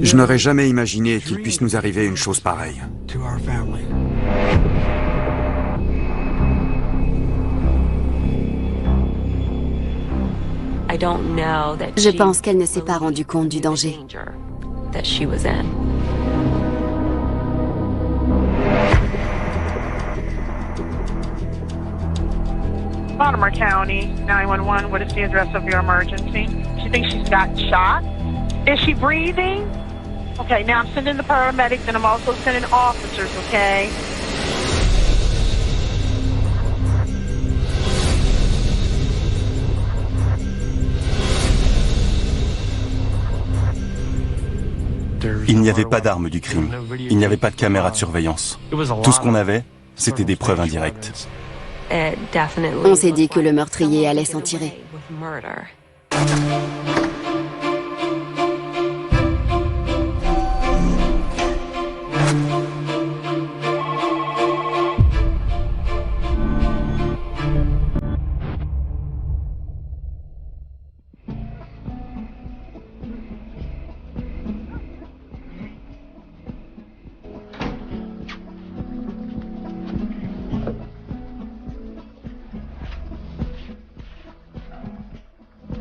Je n'aurais jamais imaginé qu'il puisse nous arriver une chose pareille. Je pense qu'elle ne s'est pas rendue compte du danger. Baltimore County, 911, what is the address of your emergency? She thinks she's got shot. Is she breathing? Okay, now I'm sending the paramedics and I'm also sending officers, okay? Il n'y avait pas d'armes du crime. Il n'y avait pas de caméra de surveillance. Tout ce qu'on avait, c'était des preuves indirectes. On s'est dit que le meurtrier allait s'en tirer.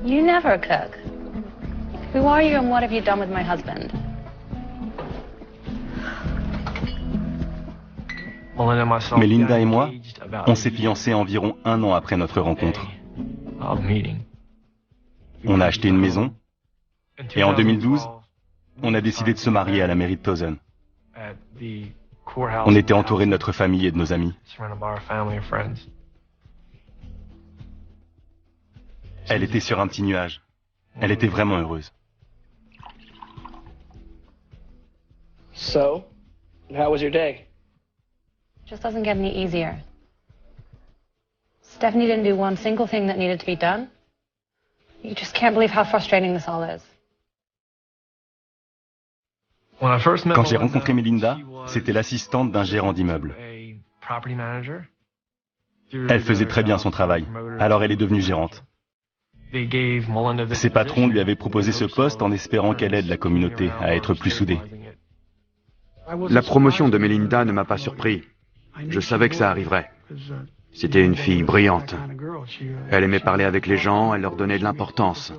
You never cook. Who are you and what have you done with my husband? Melinda et moi, on s'est fiancés environ 1 an après notre rencontre. On a acheté une maison et en 2012, on a décidé de se marier à la mairie de Towson. On était entouré de notre famille et de nos amis. Elle était sur un petit nuage. Elle était vraiment heureuse. So, how was your day? Just doesn't get any easier. Stephanie didn't do one single thing that needed to be done. You just can't believe how frustrating this all is. Quand j'ai rencontré Melinda, c'était l'assistante d'un gérant d'immeuble. Elle faisait très bien son travail, alors elle est devenue gérante. Ses patrons lui avaient proposé ce poste en espérant qu'elle aide la communauté à être plus soudée. La promotion de Melinda ne m'a pas surpris. Je savais que ça arriverait. C'était une fille brillante. Elle aimait parler avec les gens, elle leur donnait de l'importance.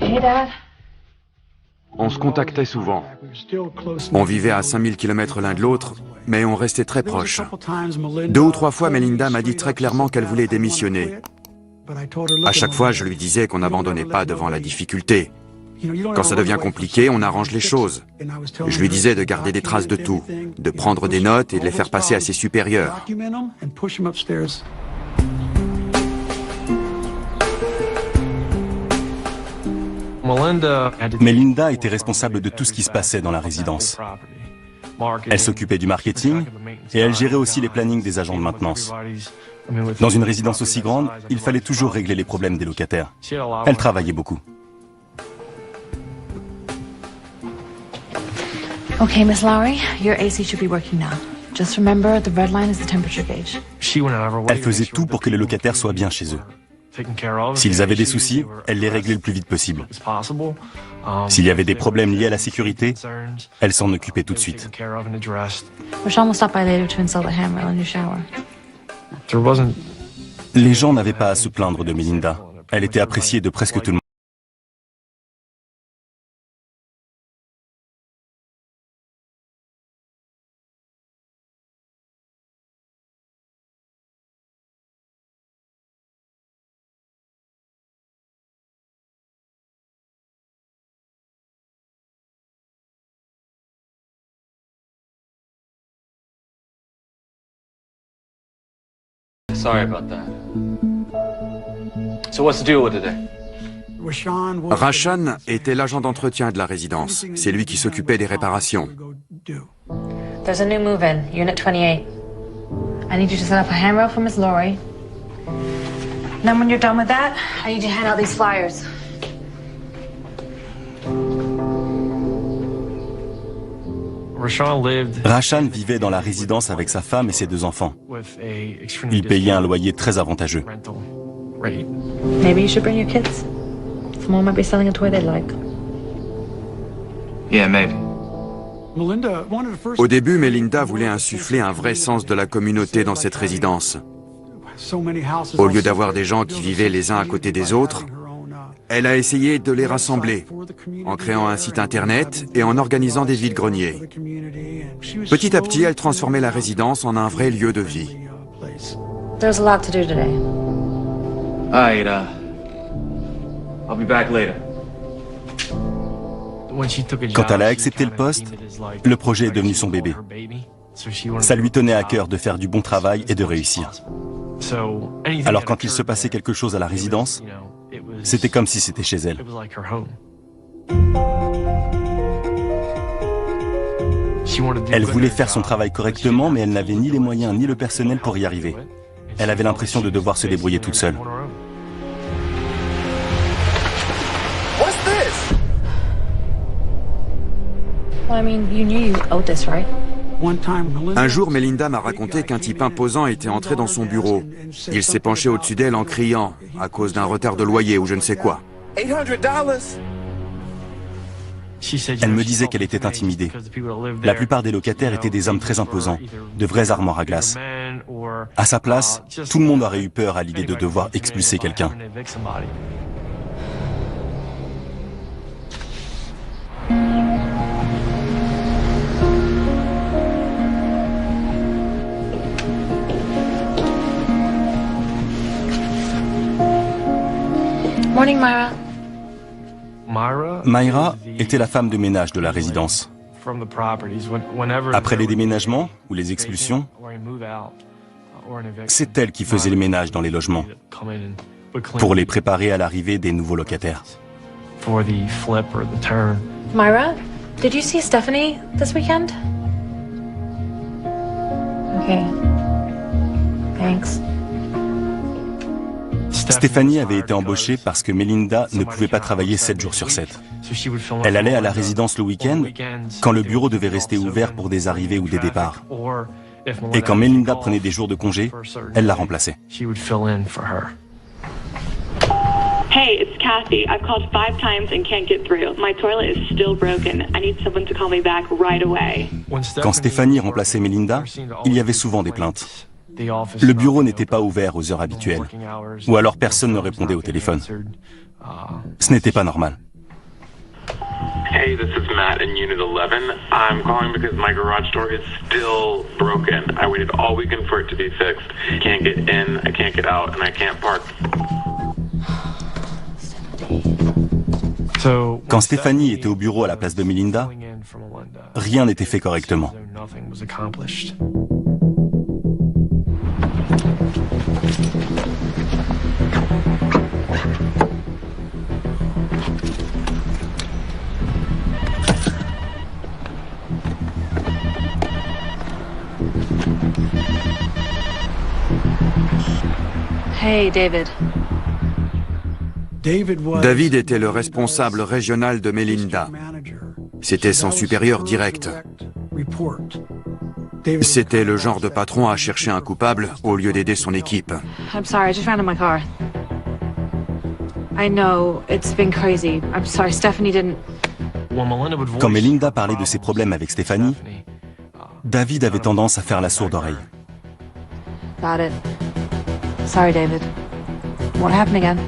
Hey, Dad. On se contactait souvent. On vivait à 5000 km l'un de l'autre, mais on restait très proches. 2 ou 3 fois, Melinda m'a dit très clairement qu'elle voulait démissionner. À chaque fois, je lui disais qu'on n'abandonnait pas devant la difficulté. Quand ça devient compliqué, on arrange les choses. Je lui disais de garder des traces de tout, de prendre des notes et de les faire passer à ses supérieurs. Melinda était responsable de tout ce qui se passait dans la résidence. Elle s'occupait du marketing et elle gérait aussi les plannings des agents de maintenance. Dans une résidence aussi grande, il fallait toujours régler les problèmes des locataires. Elle travaillait beaucoup. Okay, Miss Lowry, your AC should be working now. Just remember, the red line is the temperature gauge. Elle faisait tout pour que les locataires soient bien chez eux. S'ils avaient des soucis, elle les réglait le plus vite possible. S'il y avait des problèmes liés à la sécurité, elle s'en occupait tout de suite. Rashawn will stop by later to install the handrail in your shower. Les gens n'avaient pas à se plaindre de Melinda. Elle était appréciée de presque tout le monde. Sorry about that. So what's the deal with today? Rashan était l'agent d'entretien de la résidence. C'est lui qui s'occupait des réparations. There's a new move-in, Unit 28. I need you to set up a handrail for Miss Lowry. Then when you're done with that, I need you to hand out these flyers. Rashan vivait dans la résidence avec sa femme et ses 2 enfants. Il payait un loyer très avantageux. Maybe you should bring your kids. Someone might be selling a toy they'd like. Yeah, maybe. Au début, Melinda voulait insuffler un vrai sens de la communauté dans cette résidence. Au lieu d'avoir des gens qui vivaient les uns à côté des autres, elle a essayé de les rassembler, en créant un site internet et en organisant des vide-greniers. Petit à petit, elle transformait la résidence en un vrai lieu de vie. There's a lot to do today. Alright, I'll be back later. Quand elle a accepté le poste, le projet est devenu son bébé. Ça lui tenait à cœur de faire du bon travail et de réussir. Alors quand il se passait quelque chose à la résidence, c'était comme si c'était chez elle. Elle voulait faire son travail correctement, mais elle n'avait ni les moyens ni le personnel pour y arriver. Elle avait l'impression de devoir se débrouiller toute seule. Well, I mean, you knew you owed this, right? Un jour, Melinda m'a raconté qu'un type imposant était entré dans son bureau. Il s'est penché au-dessus d'elle en criant, à cause d'un retard de loyer ou je ne sais quoi. Elle me disait qu'elle était intimidée. La plupart des locataires étaient des hommes très imposants, de vrais armoires à glace. À sa place, tout le monde aurait eu peur à l'idée de devoir expulser quelqu'un. Morning, Myra. Myra était la femme de ménage de la résidence. Après les déménagements ou les expulsions, c'est elle qui faisait les ménages dans les logements pour les préparer à l'arrivée des nouveaux locataires. Myra, did you see Stephanie this weekend? Okay. Thanks. Stéphanie avait été embauchée parce que Melinda ne pouvait pas travailler 7 jours sur 7. Elle allait à la résidence le week-end quand le bureau devait rester ouvert pour des arrivées ou des départs. Et quand Melinda prenait des jours de congé, elle la remplaçait. Hey, it's Kathy. I've called 5 times and can't get through. My toilet is still broken. I need someone to call me back right away. Quand Stéphanie remplaçait Melinda, il y avait souvent des plaintes. Le bureau n'était pas ouvert aux heures habituelles, ou alors personne ne répondait au téléphone. Ce n'était pas normal. Hey, this is Matt in Unit 11. I'm calling because my garage door is still broken. I waited all weekend for it to be fixed. I can't get in, I can't get out, and I can't park. Quand Stéphanie était au bureau à la place de Melinda, rien n'était fait correctement. Hey, David. David était le responsable régional de Melinda. C'était son supérieur direct. C'était le genre de patron à chercher un coupable au lieu d'aider son équipe. I'm sorry, I just ran in my car. I know, it's been crazy. I'm sorry, Stephanie didn't... Quand Melinda parlait de ses problèmes avec Stéphanie, David avait tendance à faire la sourde oreille. Got it. Sorry, David. Won't happen again.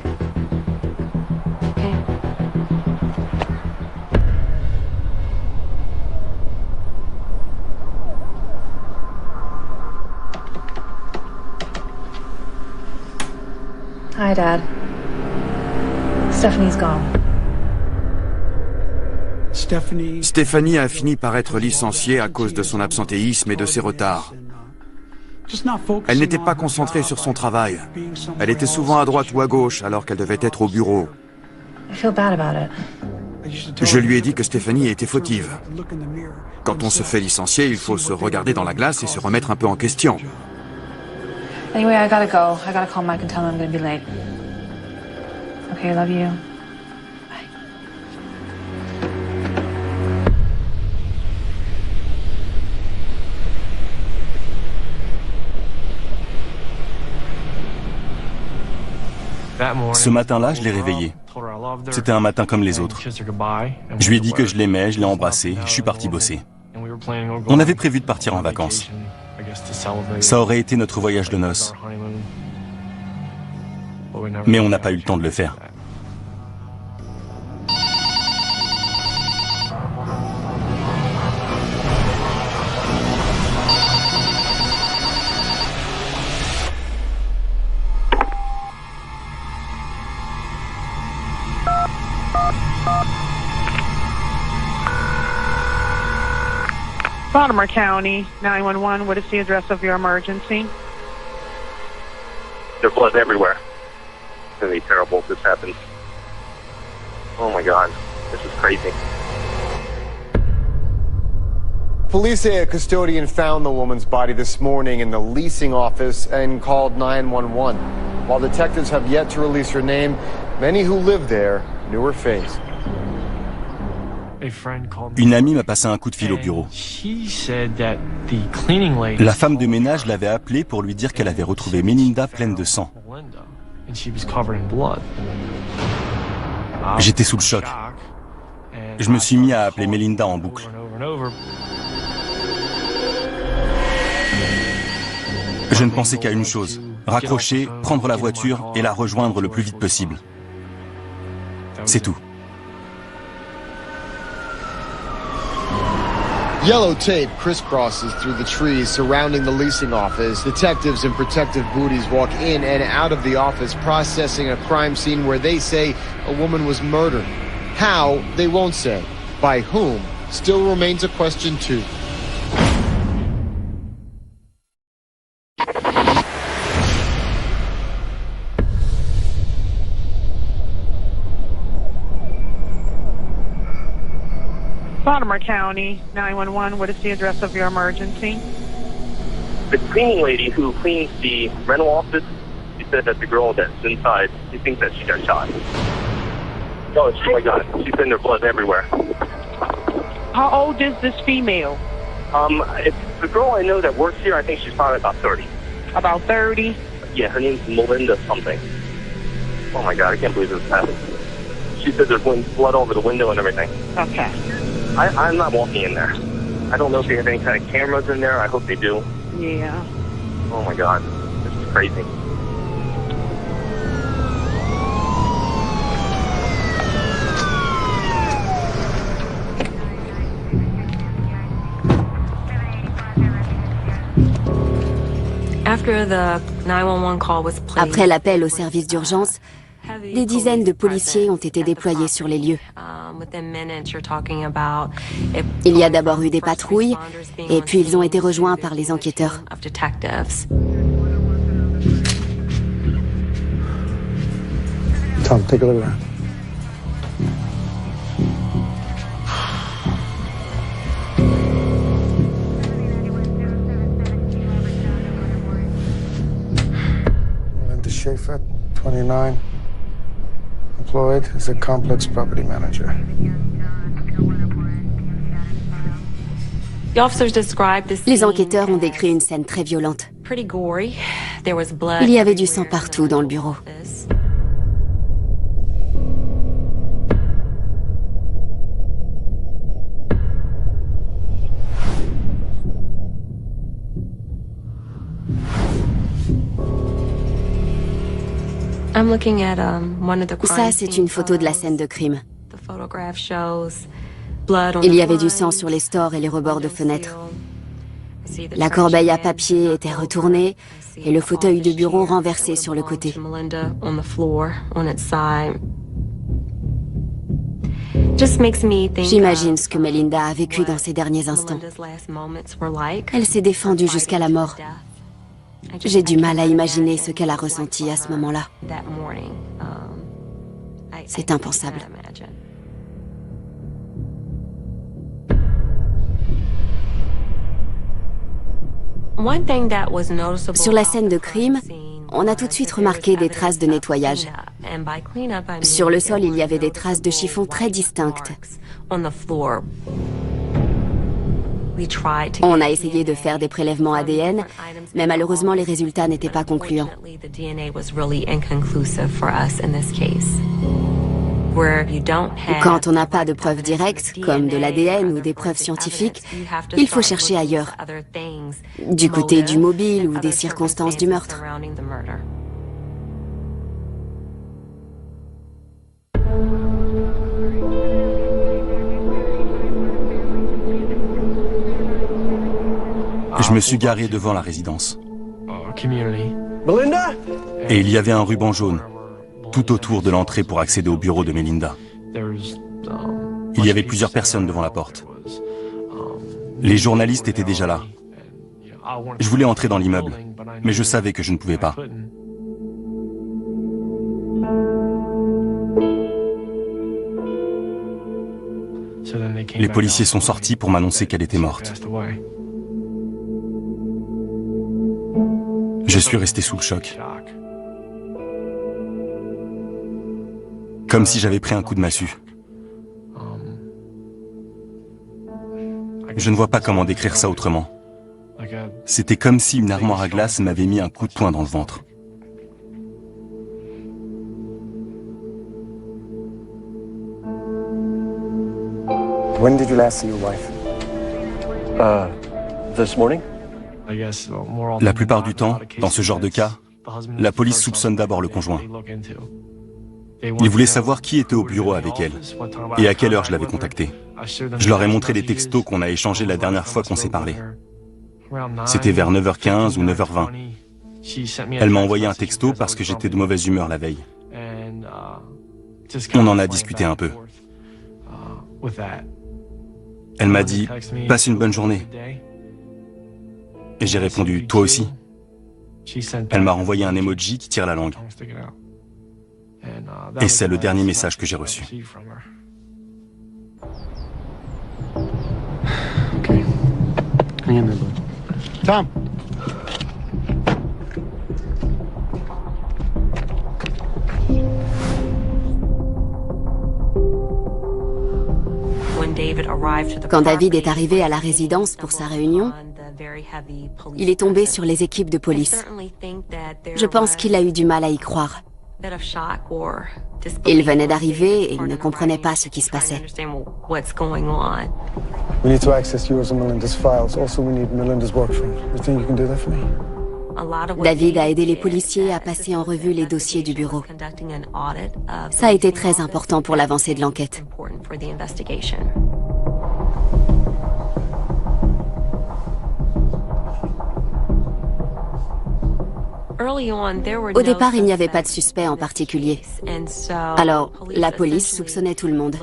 Okay. Hi, Dad. Stephanie's gone. Stéphanie a fini par être licenciée à cause de son absentéisme et de ses retards. Elle n'était pas concentrée sur son travail. Elle était souvent à droite ou à gauche alors qu'elle devait être au bureau. I feel bad about it. Je lui ai dit que Stéphanie était fautive. Quand on se fait licencier, il faut se regarder dans la glace et se remettre un peu en question. Anyway, I gotta go. I gotta call Mike and tell him I'm gonna be late. Okay, love you. Bye. Ce matin-là, je l'ai réveillée. C'était un matin comme les autres. Je lui ai dit que je l'aimais, je l'ai embrassée, je suis parti bosser. On avait prévu de partir en vacances. Ça aurait été notre voyage de noces. Mais on n'a pas eu le temps de le faire. Baltimore County, 911, what is the address of your emergency? There's blood everywhere. It's gonna be terrible if this happens. Oh my God, this is crazy. Police say a custodian found the woman's body this morning in the leasing office and called 911. While detectives have yet to release her name, many who live there knew her face. Une amie m'a passé un coup de fil au bureau. La femme de ménage l'avait appelée pour lui dire qu'elle avait retrouvé Melinda pleine de sang. J'étais sous le choc. Je me suis mis à appeler Melinda en boucle. Je ne pensais qu'à une chose, raccrocher, prendre la voiture et la rejoindre le plus vite possible. C'est tout. Yellow tape crisscrosses through the trees surrounding the leasing office. Detectives in protective booties walk in and out of the office processing a crime scene where they say a woman was murdered. How, they won't say. By whom, still remains a question too. Baltimore County, 911, what is the address of your emergency? The cleaning lady who cleans the rental office, she said that the girl that's inside, she thinks that she got shot. Oh my God, she's in there blood everywhere. How old is this female? It's the girl I know that works here. I think she's probably about 30. About 30? Yeah, her name's Melinda something. Oh my God, I can't believe this happened. She said there's blood all over the window and everything. Okay. I'm not walking in there. I don't know if they have any kind of cameras in there. I hope they do. Yeah. Oh my God, this is crazy. Après l'appel au service d'urgence, des dizaines de policiers ont été déployés sur les lieux. Il y a d'abord eu des patrouilles, et puis ils ont été rejoints par les enquêteurs. Tom, take a look around. Linda Schaefer, 29. Employed as a complex property manager. Les enquêteurs ont décrit une scène très violente. Il y avait du sang partout dans le bureau. Ça, c'est une photo de la scène de crime. Il y avait du sang sur les stores et les rebords de fenêtres. La corbeille à papier était retournée et le fauteuil de bureau renversé sur le côté. J'imagine ce que Melinda a vécu dans ces derniers instants. Elle s'est défendue jusqu'à la mort. J'ai du mal à imaginer ce qu'elle a ressenti à ce moment-là. C'est impensable. Sur la scène de crime, on a tout de suite remarqué des traces de nettoyage. Sur le sol, il y avait des traces de chiffon très distinctes. On a essayé de faire des prélèvements ADN, mais malheureusement les résultats n'étaient pas concluants. Quand on n'a pas de preuves directes, comme de l'ADN ou des preuves scientifiques, il faut chercher ailleurs, du côté du mobile ou des circonstances du meurtre. Je me suis garé devant la résidence. Et il y avait un ruban jaune tout autour de l'entrée pour accéder au bureau de Melinda. Il y avait plusieurs personnes devant la porte. Les journalistes étaient déjà là. Je voulais entrer dans l'immeuble, mais je savais que je ne pouvais pas. Les policiers sont sortis pour m'annoncer qu'elle était morte. Je suis resté sous le choc. Comme si j'avais pris un coup de massue. Je ne vois pas comment décrire ça autrement. C'était comme si une armoire à glace m'avait mis un coup de poing dans le ventre. When did you last see your wife? This morning? La plupart du temps, dans ce genre de cas, la police soupçonne d'abord le conjoint. Ils voulaient savoir qui était au bureau avec elle et à quelle heure je l'avais contacté. Je leur ai montré les textos qu'on a échangés la dernière fois qu'on s'est parlé. C'était vers 9h15 ou 9h20. Elle m'a envoyé un texto parce que j'étais de mauvaise humeur la veille. On en a discuté un peu. Elle m'a dit « Passe une bonne journée ». Et j'ai répondu « Toi aussi ». Elle m'a renvoyé un emoji qui tire la langue. Et c'est le dernier message que j'ai reçu. Tom. Quand David est arrivé à la résidence pour sa réunion, il est tombé sur les équipes de police. Je pense qu'il a eu du mal à y croire. Il venait d'arriver et il ne comprenait pas ce qui se passait. We need to access yours and Melinda's files. Also, we need Melinda's workroom. You think you can do that for me? David a aidé les policiers à passer en revue les dossiers du bureau. Ça a été très important pour l'avancée de l'enquête. Au départ, il n'y avait pas de suspect en particulier. Alors, la police soupçonnait tout le monde.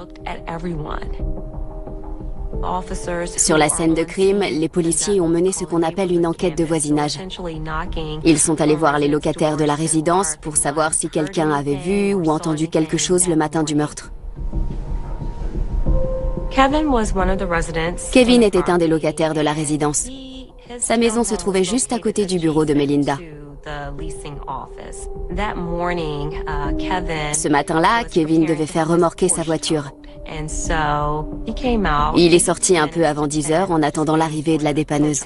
Sur la scène de crime, les policiers ont mené ce qu'on appelle une enquête de voisinage. Ils sont allés voir les locataires de la résidence pour savoir si quelqu'un avait vu ou entendu quelque chose le matin du meurtre. Kevin était un des locataires de la résidence. Sa maison se trouvait juste à côté du bureau de Melinda. Ce matin-là, Kevin devait faire remorquer sa voiture. Il est sorti un peu avant 10 heures en attendant l'arrivée de la dépanneuse.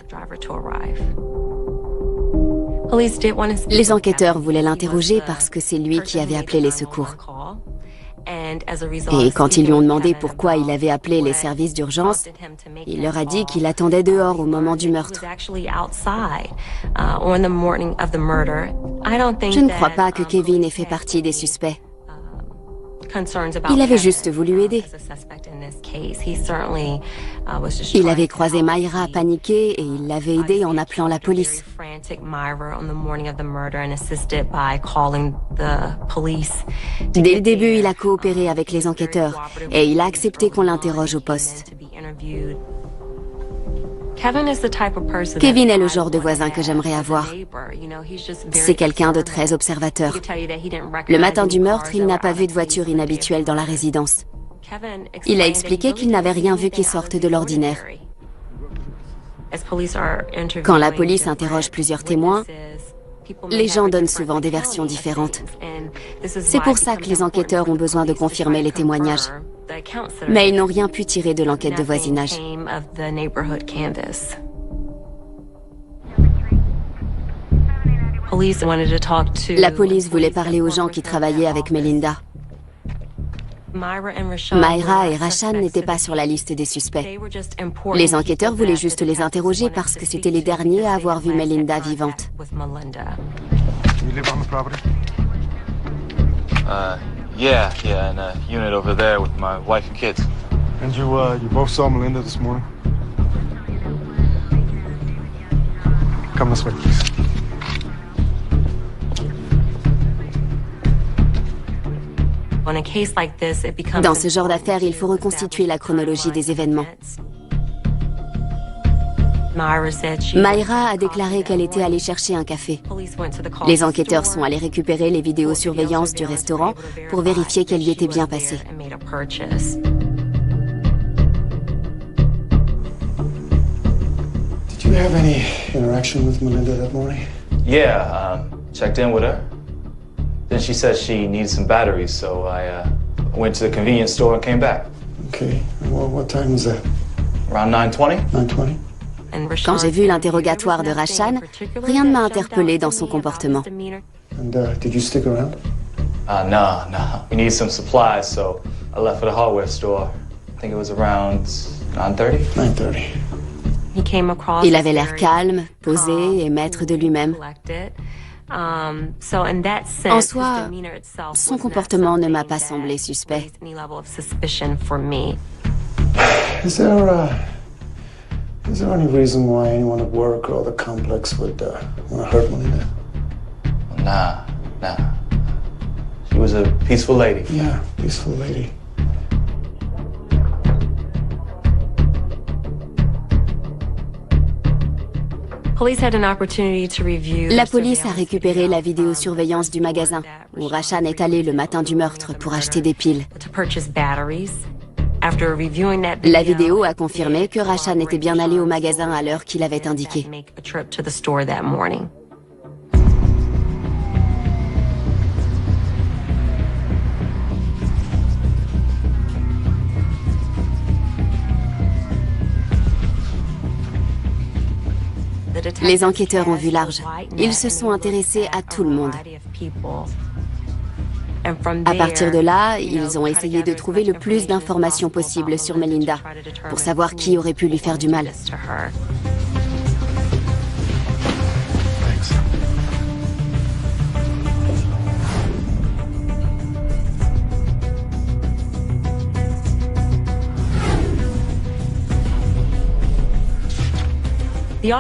Les enquêteurs voulaient l'interroger parce que c'est lui qui avait appelé les secours. Et quand ils lui ont demandé pourquoi il avait appelé les services d'urgence, il leur a dit qu'il attendait dehors au moment du meurtre. Je ne crois pas que Kevin ait fait partie des suspects. Il avait juste voulu aider. Il avait croisé Myra paniquée et il l'avait aidée en appelant la police. Dès le début, il a coopéré avec les enquêteurs et il a accepté qu'on l'interroge au poste. Kevin est le genre de voisin que j'aimerais avoir. C'est quelqu'un de très observateur. Le matin du meurtre, il n'a pas vu de voiture inhabituelle dans la résidence. Il a expliqué qu'il n'avait rien vu qui sorte de l'ordinaire. Quand la police interroge plusieurs témoins, les gens donnent souvent des versions différentes. C'est pour ça que les enquêteurs ont besoin de confirmer les témoignages. Mais ils n'ont rien pu tirer de l'enquête de voisinage. La police voulait parler aux gens qui travaillaient avec Melinda. Myra et Rashan n'étaient pas sur la liste des suspects. Les enquêteurs voulaient juste les interroger parce que c'étaient les derniers à avoir vu Melinda vivante. Yeah, in a unit over there with my wife and kids. And you both saw Melinda this morning? Come this way, please. Dans ce genre d'affaires, il faut reconstituer la chronologie des événements. Myra a déclaré qu'elle était allée chercher un café. Les enquêteurs sont allés récupérer les vidéosurveillances du restaurant pour vérifier qu'elle y était bien passée. Did you have any interaction with Melinda that morning? Yeah, checked in with her. Then she said she needed some batteries, so I went to the convenience store and came back. Okay, well, what time was that? Around 9:20. 9:20? Quand j'ai vu l'interrogatoire de Rashan, rien ne m'a interpellé dans son comportement. And did you stick around? No. We needed some supplies, so I left for the hardware store. I think it was around 9:30. 9:30. Il avait l'air calme, posé et maître de lui-même. En soi, son comportement ne m'a pas semblé suspect. Is there any reason why anyone at work or the complex would want to hurt Melinda? Nah. She was a peaceful lady. Yeah, peaceful lady. La police a récupéré la vidéosurveillance du magasin où Rashan est allé le matin du meurtre pour acheter des piles. La vidéo a confirmé que Rashan était bien allé au magasin à l'heure qu'il avait indiqué. Les enquêteurs ont vu large. Ils se sont intéressés à tout le monde. À partir de là, ils ont essayé de trouver le plus d'informations possibles sur Melinda pour savoir qui aurait pu lui faire du mal.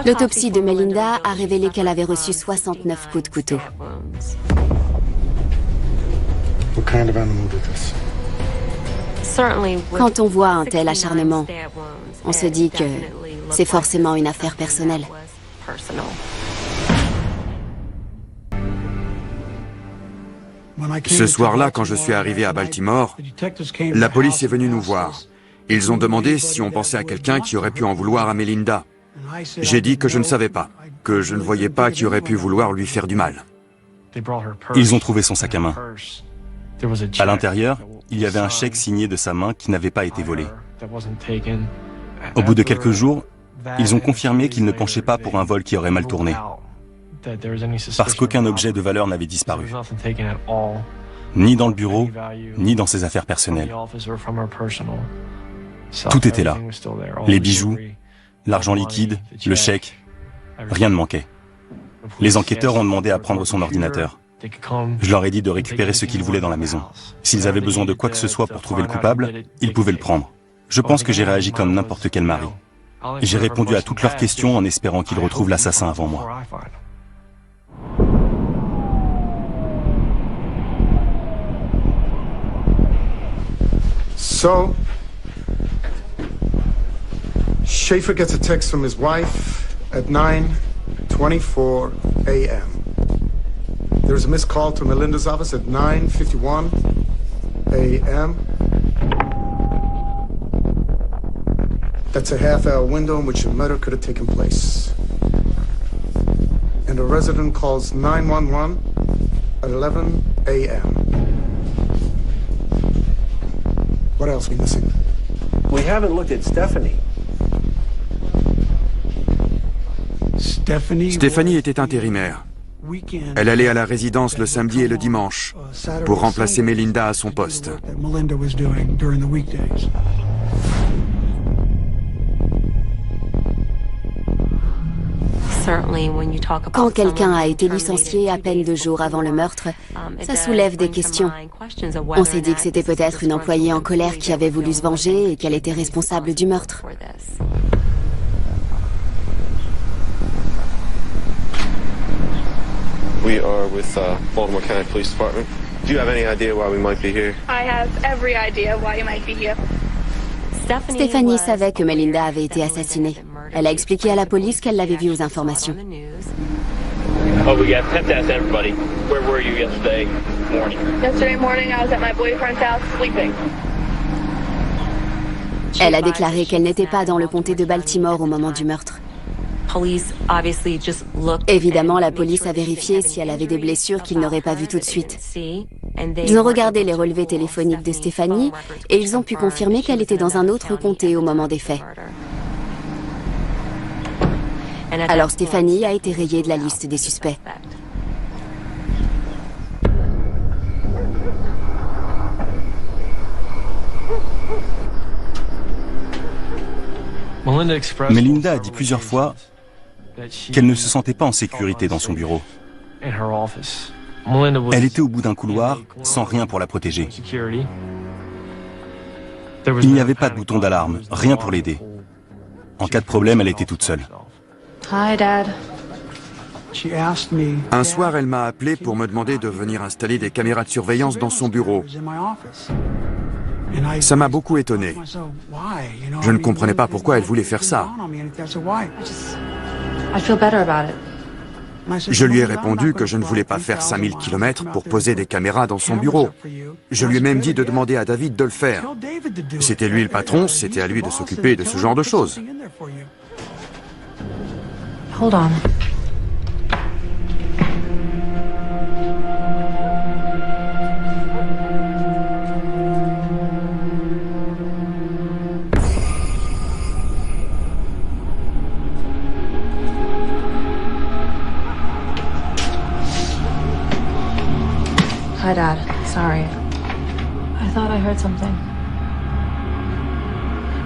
L'autopsie de Melinda a révélé qu'elle avait reçu 69 coups de couteau. What kind of animal did this? Quand on voit un tel acharnement, on se dit que c'est forcément une affaire personnelle. Ce soir-là, quand je suis arrivé à Baltimore, la police est venue nous voir. Ils ont demandé si on pensait à quelqu'un qui aurait pu en vouloir à Melinda. J'ai dit que je ne savais pas, que je ne voyais pas qui aurait pu vouloir lui faire du mal. Ils ont trouvé son sac à main. À l'intérieur, il y avait un chèque signé de sa main qui n'avait pas été volé. Au bout de quelques jours, ils ont confirmé qu'ils ne penchaient pas pour un vol qui aurait mal tourné, parce qu'aucun objet de valeur n'avait disparu, ni dans le bureau, ni dans ses affaires personnelles. Tout était là, les bijoux, l'argent liquide, le chèque, rien ne manquait. Les enquêteurs ont demandé à prendre son ordinateur. Je leur ai dit de récupérer ce qu'ils voulaient dans la maison. S'ils avaient besoin de quoi que ce soit pour trouver le coupable, ils pouvaient le prendre. Je pense que j'ai réagi comme n'importe quel mari. J'ai répondu à toutes leurs questions en espérant qu'ils retrouvent l'assassin avant moi. So, Schaefer gets a text from his wife at 9:24 a.m. There's a missed call to Melinda's office at 9:51 a.m. That's a half-hour window in which a murder could have taken place. And a resident calls 911 at 11 a.m. What else are we missing? We haven't looked at Stephanie. Stéphanie était intérimaire. Elle allait à la résidence le samedi et le dimanche pour remplacer Melinda à son poste. Quand quelqu'un a été licencié à peine 2 jours avant le meurtre, ça soulève des questions. On s'est dit que c'était peut-être une employée en colère qui avait voulu se venger et qu'elle était responsable du meurtre. We are with Baltimore County Police Department. Do you have any idea why we might be here? I have every idea why you might be here. Stéphanie savait que Melinda avait été assassinée. Elle a expliqué à la police qu'elle l'avait vue aux informations. Oh, we got pep test, everybody. Where were you yesterday morning? Yesterday morning, I was at my boyfriend's house sleeping. Elle a déclaré qu'elle n'était pas dans le comté de Baltimore au moment du meurtre. Évidemment, la police a vérifié si elle avait des blessures qu'ils n'auraient pas vues tout de suite. Ils ont regardé les relevés téléphoniques de Stéphanie et ils ont pu confirmer qu'elle était dans un autre comté au moment des faits. Alors Stéphanie a été rayée de la liste des suspects. Melinda a dit plusieurs fois qu'elle ne se sentait pas en sécurité dans son bureau. Elle était au bout d'un couloir, sans rien pour la protéger. Il n'y avait pas de bouton d'alarme, rien pour l'aider. En cas de problème, elle était toute seule. Hi, Dad. Un soir, elle m'a appelé pour me demander de venir installer des caméras de surveillance dans son bureau. Ça m'a beaucoup étonné. Je ne comprenais pas pourquoi elle voulait faire ça. Je lui ai répondu que je ne voulais pas faire 5000 km pour poser des caméras dans son bureau. Je lui ai même dit de demander à David de le faire. C'était lui le patron, c'était à lui de s'occuper de ce genre de choses. Hold on. Hi, Dad. Sorry. I thought I heard something.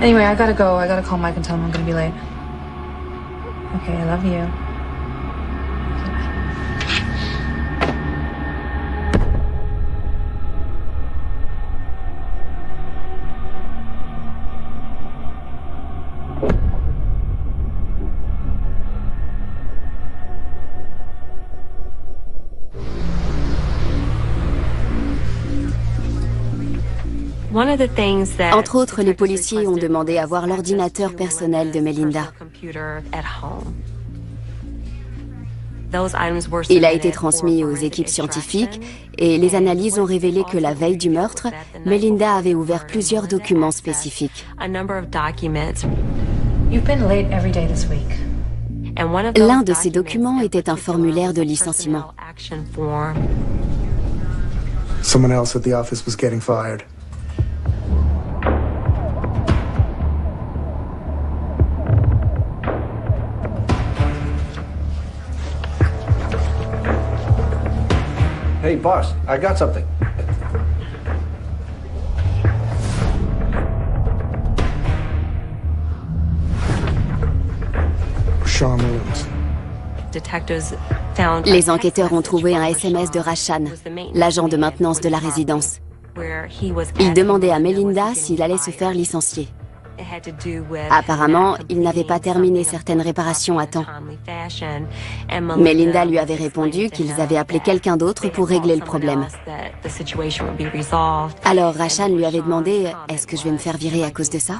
Anyway, I gotta go. I gotta call Mike and tell him I'm gonna be late. Okay, I love you. Entre autres, les policiers ont demandé à voir l'ordinateur personnel de Melinda. Il a été transmis aux équipes scientifiques et les analyses ont révélé que la veille du meurtre, Melinda avait ouvert plusieurs documents spécifiques. L'un de ces documents était un formulaire de licenciement. Someone else at the office was getting fired. Hey, boss, I got something. Sean Williams. Les enquêteurs ont trouvé un SMS de Rashan, l'agent de maintenance de la résidence. Il demandait à Melinda s'il allait se faire licencier. Apparemment, il n'avait pas terminé certaines réparations à temps. Melinda lui avait répondu qu'ils avaient appelé quelqu'un d'autre pour régler le problème. Alors Rashan lui avait demandé « Est-ce que je vais me faire virer à cause de ça ?»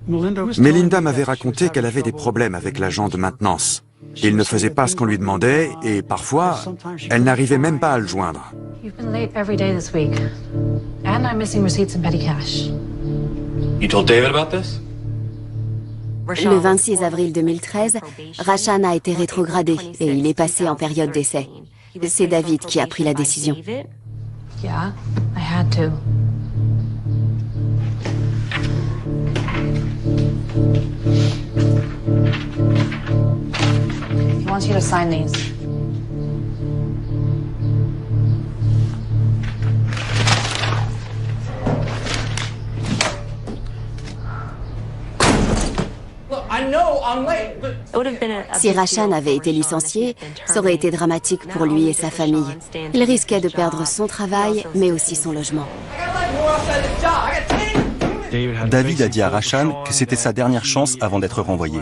Melinda m'avait raconté qu'elle avait des problèmes avec l'agent de maintenance. Il ne faisait pas ce qu'on lui demandait et parfois, elle n'arrivait même pas à le joindre. You've been late every day this week. And I'm missing receipts and petty cash. You told David about this? Le 26 avril 2013, Rashan a été rétrogradé et il est passé en période d'essai. C'est David qui a pris la décision. Yeah, I had to. wants you to sign these. Si Rashan avait été licencié, ça aurait été dramatique pour lui et sa famille. Il risquait de perdre son travail, mais aussi son logement. David a dit à Rashan que c'était sa dernière chance avant d'être renvoyé,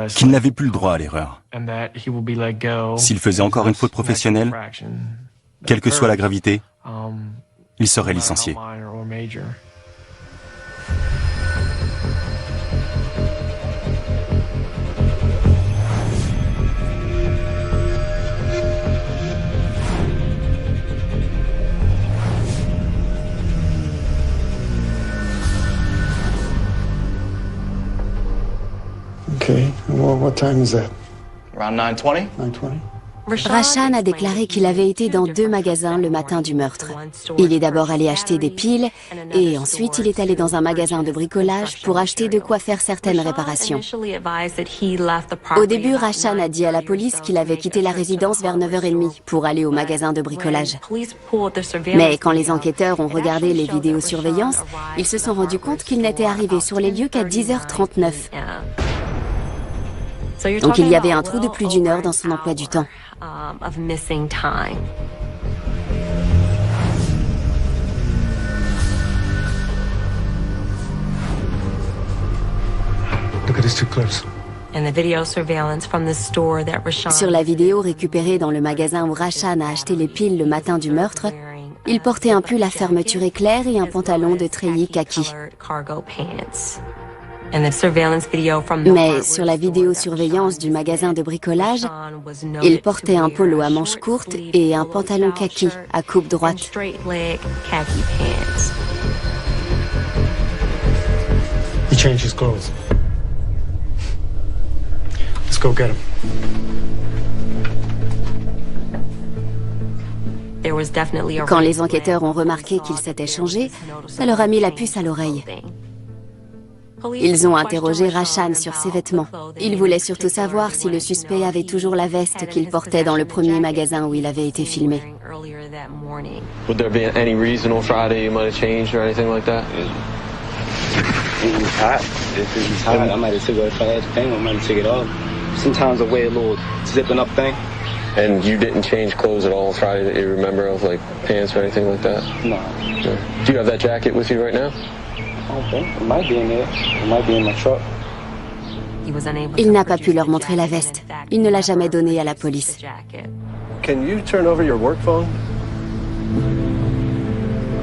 qu'il n'avait plus le droit à l'erreur. S'il faisait encore une faute professionnelle, quelle que soit la gravité, il serait licencié. Okay, well, what time is that? Around 9:20? 9:20? Rashan a déclaré qu'il avait été dans 2 magasins le matin du meurtre. Il est d'abord allé acheter des piles et ensuite il est allé dans un magasin de bricolage pour acheter de quoi faire certaines réparations. Au début, Rashan a dit à la police qu'il avait quitté la résidence vers 9h30 pour aller au magasin de bricolage. Mais quand les enquêteurs ont regardé les vidéosurveillances, ils se sont rendus compte qu'il n'était arrivé sur les lieux qu'à 10h39. Donc il y avait un trou de plus d'1 heure dans son emploi du temps. Sur la vidéo récupérée dans le magasin où Rashan a acheté les piles le matin du meurtre, il portait un pull à fermeture éclair et un pantalon de treillis kaki. Mais sur la vidéosurveillance du magasin de bricolage, il portait un polo à manches courtes et un pantalon kaki à coupe droite. He changed his clothes. Let's go get him. Quand les enquêteurs ont remarqué qu'il s'était changé, ça leur a mis la puce à l'oreille. Ils ont interrogé Rashan sur ses vêtements. Ils voulaient surtout savoir si le suspect avait toujours la veste qu'il portait dans le premier magasin où il avait été filmé. Would there be any reason on Friday you might have changed or anything like that? It was hot. If it was hot, I might have took it. If I had the thing, I might have took it off. Sometimes I wear a little zipping up thing. And you didn't change clothes at all on Friday that you remember of, like pants or anything like that? No. No. Do you have that jacket with you right now? Okay, it might be in there. It might be in my truck. Il n'a pas pu leur montrer la veste. Il ne l'a jamais donnée à la police. Can you turn over your work phone?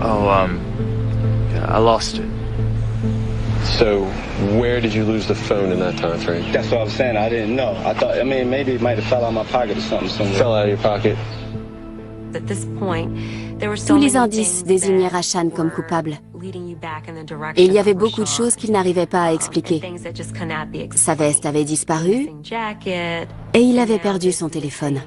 Oh, yeah, I lost it. So, where did you lose the phone in that time frame? That's what I was saying. I didn't know. I thought, I mean, maybe it might have fell out of my pocket or something somewhere. Fell out of your pocket. Tous les indices désignaient Rashan comme coupable. Et il y avait beaucoup de choses qu'il n'arrivait pas à expliquer. Sa veste avait disparu et il avait perdu son téléphone.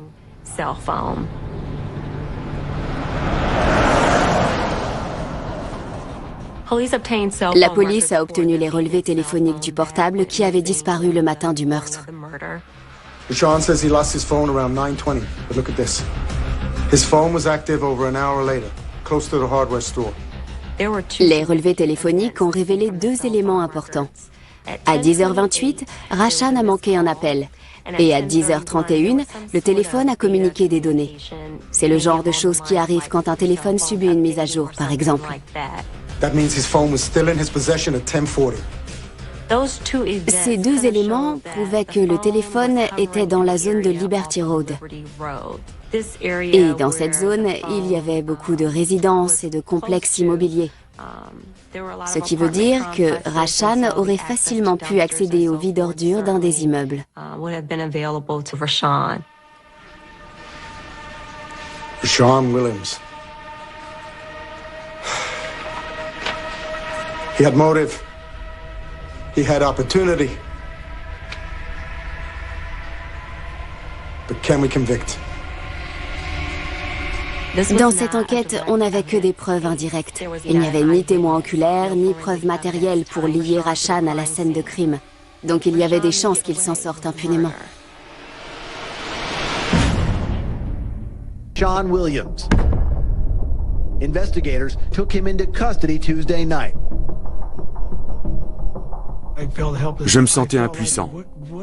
La police a obtenu les relevés téléphoniques du portable qui avait disparu le matin du meurtre. Rashan says he lost his phone around 9:20, but look at this. His phone was active over an hour later, close to the hardware store. Les relevés téléphoniques ont révélé 2 éléments importants. À 10h28, Rashan a manqué un appel. Et à 10h31, le téléphone a communiqué des données. C'est le genre de choses qui arrivent quand un téléphone subit une mise à jour, par exemple. That means his phone was still in his possession at 10:40. Ces 2 éléments prouvaient que le téléphone était dans la zone de Liberty Road. Et dans cette zone, il y avait beaucoup de résidences et de complexes immobiliers. Ce qui veut dire que Rashan aurait facilement pu accéder au vide ordures d'un des immeubles. Rashan Williams. He had motive. He had opportunity. But can we convict? Dans cette enquête, on n'avait que des preuves indirectes. Il n'y avait ni témoins oculaires, ni preuves matérielles pour lier Rashan à la scène de crime. Donc il y avait des chances qu'il s'en sorte impunément. Sean Williams. Investigators took him into custody Tuesday night. Je me sentais impuissant.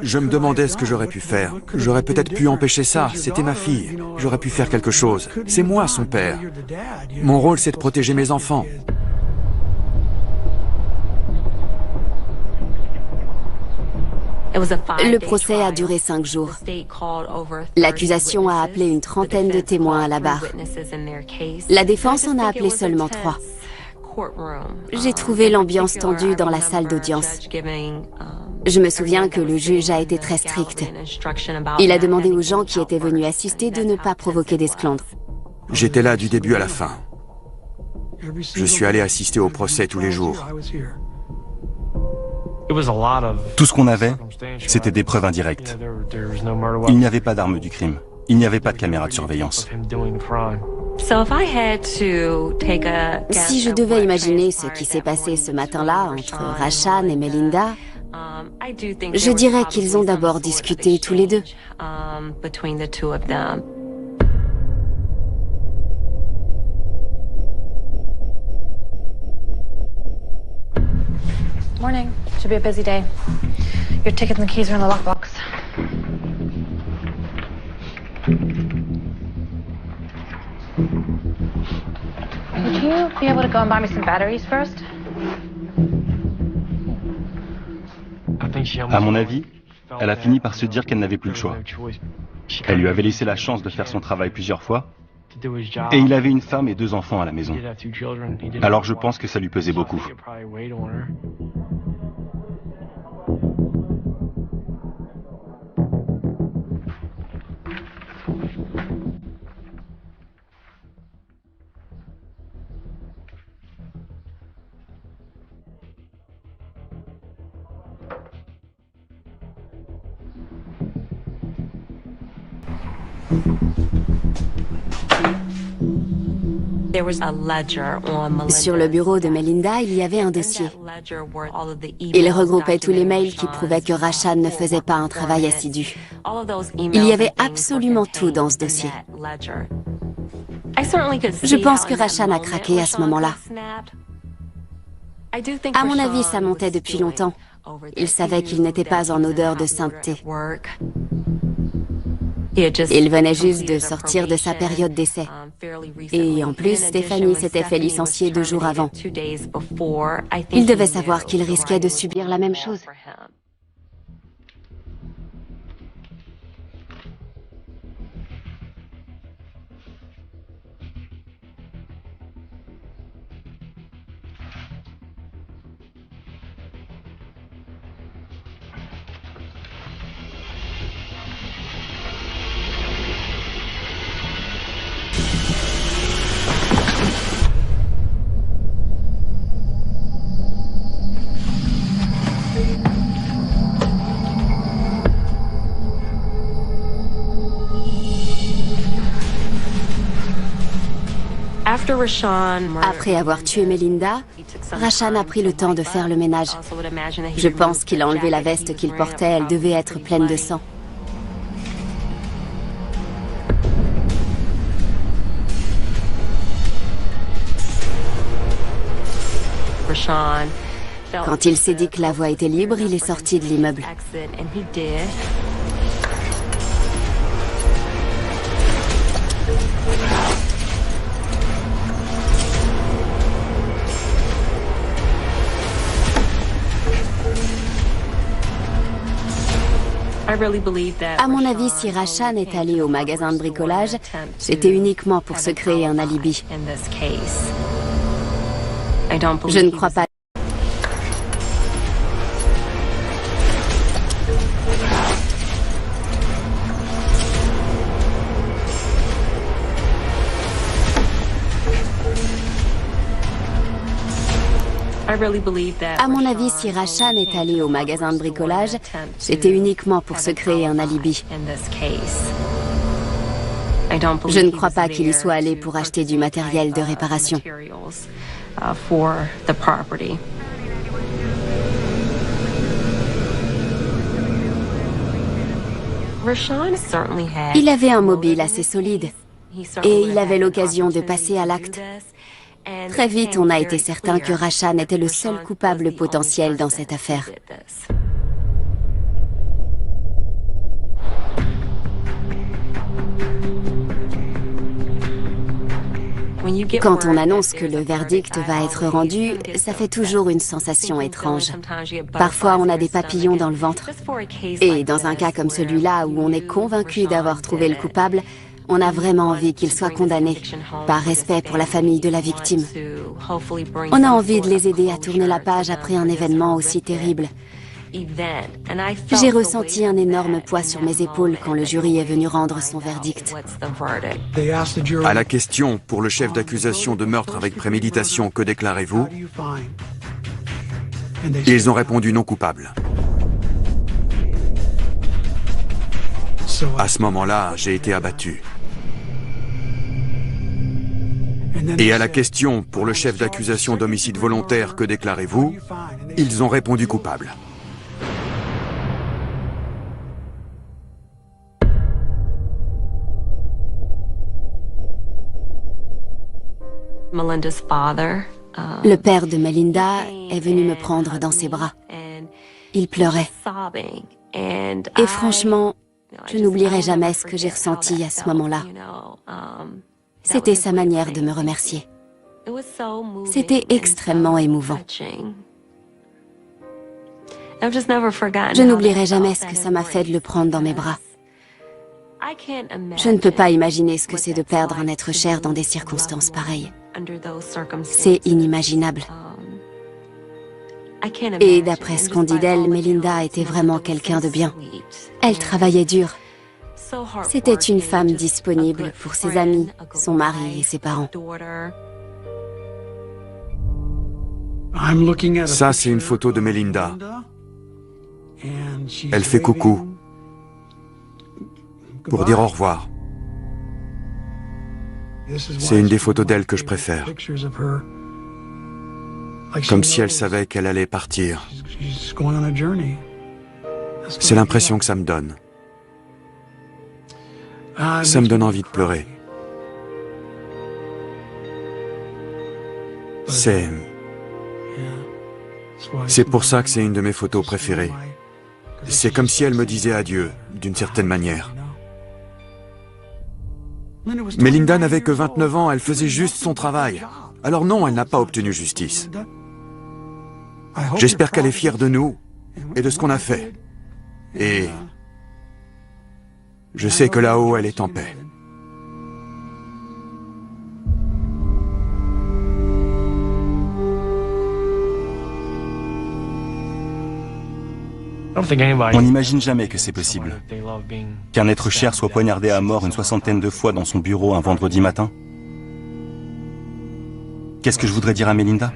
Je me demandais ce que j'aurais pu faire. J'aurais peut-être pu empêcher ça. C'était ma fille. J'aurais pu faire quelque chose. C'est moi son père. Mon rôle, c'est de protéger mes enfants. Le procès a duré 5 jours. L'accusation a appelé une trentaine de témoins à la barre. La défense en a appelé seulement 3. J'ai trouvé l'ambiance tendue dans la salle d'audience. Je me souviens que le juge a été très strict. Il a demandé aux gens qui étaient venus assister de ne pas provoquer d'esclandre. J'étais là du début à la fin. Je suis allé assister au procès tous les jours. Tout ce qu'on avait, c'était des preuves indirectes. Il n'y avait pas d'arme du crime. Il n'y avait pas de caméra de surveillance. Si je devais imaginer ce qui s'est passé ce matin-là entre Rashaan et Melinda, je dirais qu'ils ont d'abord discuté tous les deux. Morning. Should be a busy day. Your tickets and keys are in the lockbox. Would you be able to go and buy me some batteries first? À mon avis, elle a fini par se dire qu'elle n'avait plus le choix. Elle lui avait laissé la chance de faire son travail plusieurs fois, et il avait une femme et 2 enfants à la maison. Alors je pense que ça lui pesait beaucoup. Sur le bureau de Melinda, il y avait un dossier. Il regroupait tous les mails qui prouvaient que Rashaan ne faisait pas un travail assidu. Il y avait absolument tout dans ce dossier. Je pense que Rashaan a craqué à ce moment-là. À mon avis, ça montait depuis longtemps. Il savait qu'il n'était pas en odeur de sainteté. Il venait juste de sortir de sa période d'essai. Et en plus, Stéphanie s'était fait licencier 2 jours avant. Il devait savoir qu'il risquait de subir la même chose. Après avoir tué Melinda, Rashaan a pris le temps de faire le ménage. Je pense qu'il a enlevé la veste qu'il portait, elle devait être pleine de sang. Quand il s'est dit que la voie était libre, il est sorti de l'immeuble. À mon avis, si Rashaan est allé au magasin de bricolage, c'était uniquement pour se créer un alibi. Je ne crois pas. À mon avis, si Rashaan est allé au magasin de bricolage, c'était uniquement pour se créer un alibi. Je ne crois pas qu'il y soit allé pour acheter du matériel de réparation. Il avait un mobile assez solide. et il avait l'occasion de passer à l'acte. Très vite, on a été certain que Rashan était le seul coupable potentiel dans cette affaire. Quand on annonce que le verdict va être rendu, ça fait toujours une sensation étrange. Parfois, on a des papillons dans le ventre. Et dans un cas comme celui-là, où on est convaincu d'avoir trouvé le coupable, on a vraiment envie qu'il soit condamné, par respect pour la famille de la victime. On a envie de les aider à tourner la page après un événement aussi terrible. J'ai ressenti un énorme poids sur mes épaules quand le jury est venu rendre son verdict. À la question pour le chef d'accusation de meurtre avec préméditation, que déclarez-vous? Ils ont répondu non coupable. À ce moment-là, j'ai été abattu. Et à la question pour le chef d'accusation d'homicide volontaire, que déclarez-vous? Ils ont répondu coupable. Le père de Melinda est venu me prendre dans ses bras. Il pleurait. Et franchement, je n'oublierai jamais ce que j'ai ressenti à ce moment-là. C'était sa manière de me remercier. C'était extrêmement émouvant. Je n'oublierai jamais ce que ça m'a fait de le prendre dans mes bras. Je ne peux pas imaginer ce que c'est de perdre un être cher dans des circonstances pareilles. C'est inimaginable. Et d'après ce qu'on dit d'elle, Melinda était vraiment quelqu'un de bien. Elle travaillait dur. C'était une femme disponible pour ses amis, son mari et ses parents. Ça, c'est une photo de Melinda. Elle fait coucou pour dire au revoir. C'est une des photos d'elle que je préfère. Comme si elle savait qu'elle allait partir. C'est l'impression que ça me donne. Ça me donne envie de pleurer. C'est pour ça que c'est une de mes photos préférées. C'est comme si elle me disait adieu, d'une certaine manière. Melinda n'avait que 29 ans, elle faisait juste son travail. Alors non, elle n'a pas obtenu justice. J'espère qu'elle est fière de nous et de ce qu'on a fait. Et je sais que là-haut, elle est en paix. On n'imagine jamais que c'est possible. Qu'un être cher soit poignardé à mort une 60aine de fois dans son bureau un vendredi matin. Qu'est-ce que je voudrais dire à Melinda?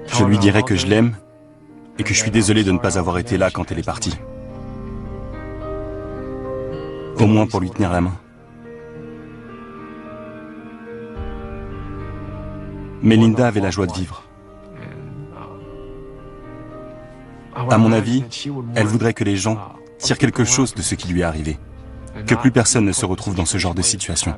Je lui dirais que je l'aime et que je suis désolé de ne pas avoir été là quand elle est partie. Au moins pour lui tenir la main. Melinda avait la joie de vivre. À mon avis, elle voudrait que les gens tirent quelque chose de ce qui lui est arrivé. Que plus personne ne se retrouve dans ce genre de situation.